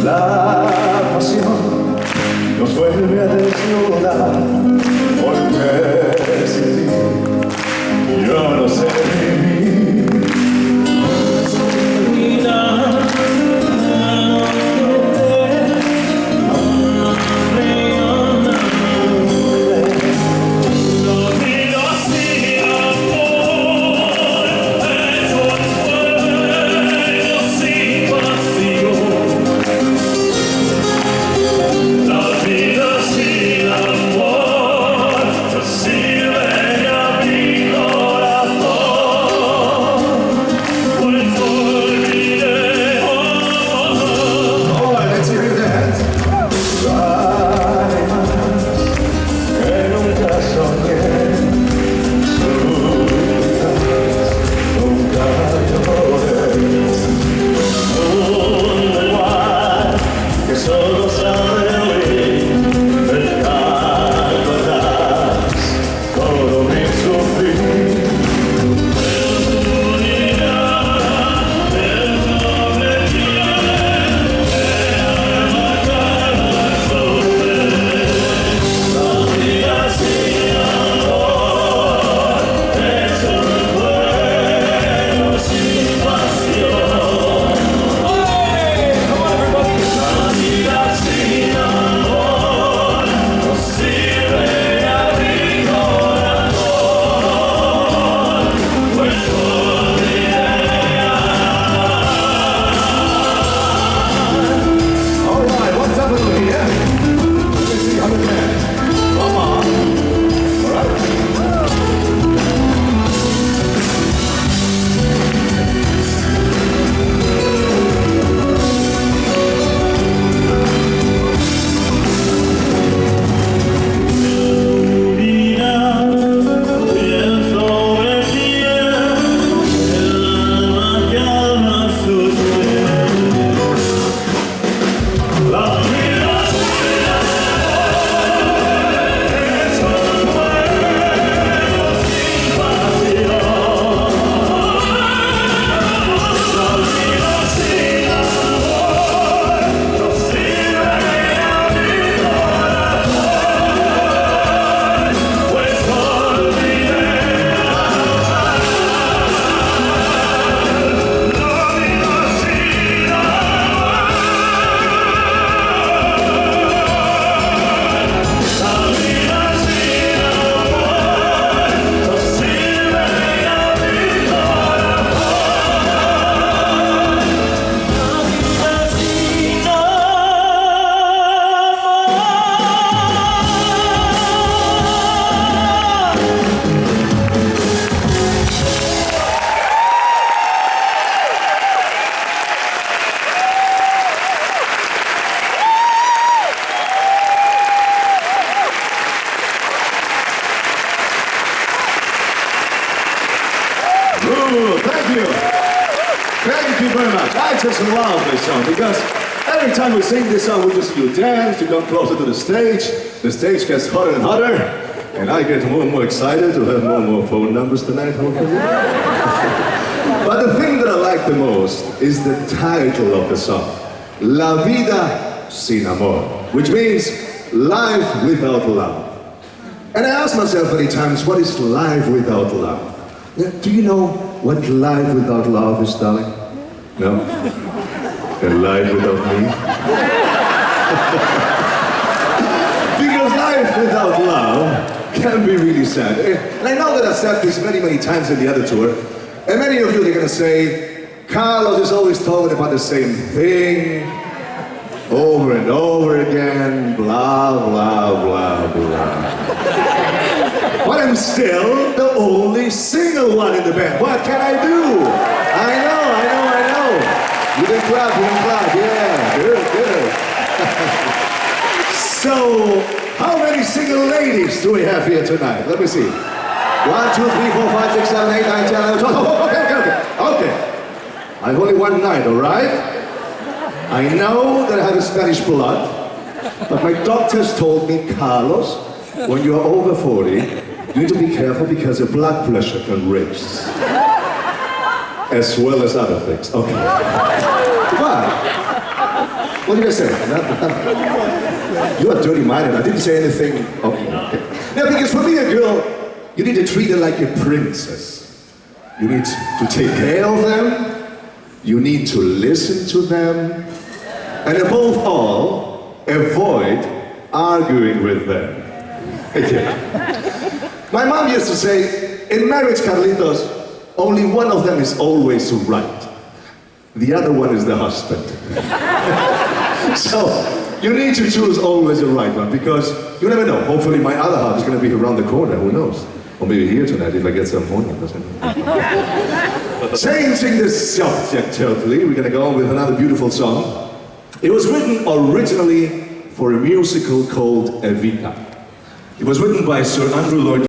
La pasión nos vuelve a desnudar, porque sin ti yo no sé vivir. Thank you. Thank you very much. I just love this song because every time we sing this song, we just do dance to come closer to the stage. The stage gets hotter and hotter, and I get more and more excited to have more and more phone numbers tonight, hopefully. But the thing that I like the most is the title of the song, La Vida Sin Amor, which means life without love. And I ask myself many times, what is life without love? Do you know what life without love is, darling? No? And life without me? Because life without love can be really sad. And I know that I've said this many, many times in the other tour, and many of you are going to say, Carlos is always talking about the same thing, over and over again, blah, blah, blah, blah. But I'm still the only single one in the band. What can I do? I know. You can clap, yeah, good. So, how many single ladies do we have here tonight? Let me see. 1, 2, 3, 4, 5, 6, 7, 8, 9, 10, 11, 12. Okay. I have only one night, all right? I know that I have a Spanish blood, but my doctors told me, Carlos, when you are over 40, you need to be careful because your blood pressure can raise. As well as other things. Okay. What did I say? You are dirty-minded. I didn't say anything. Okay. Yeah, because for me, a girl, you need to treat her like a princess. You need to take care of them. You need to listen to them. And above all, avoid arguing with them. Yeah. My mom used to say, in marriage, Carlitos, only one of them is always right. The other one is the husband. So, you need to choose always the right one, because you never know. Hopefully my other half is going to be around the corner, who knows? Or maybe here tonight if I get some money. Changing the subject totally, we're going to go on with another beautiful song. It was written originally for a musical called Evita. It was written by Sir Andrew Lloyd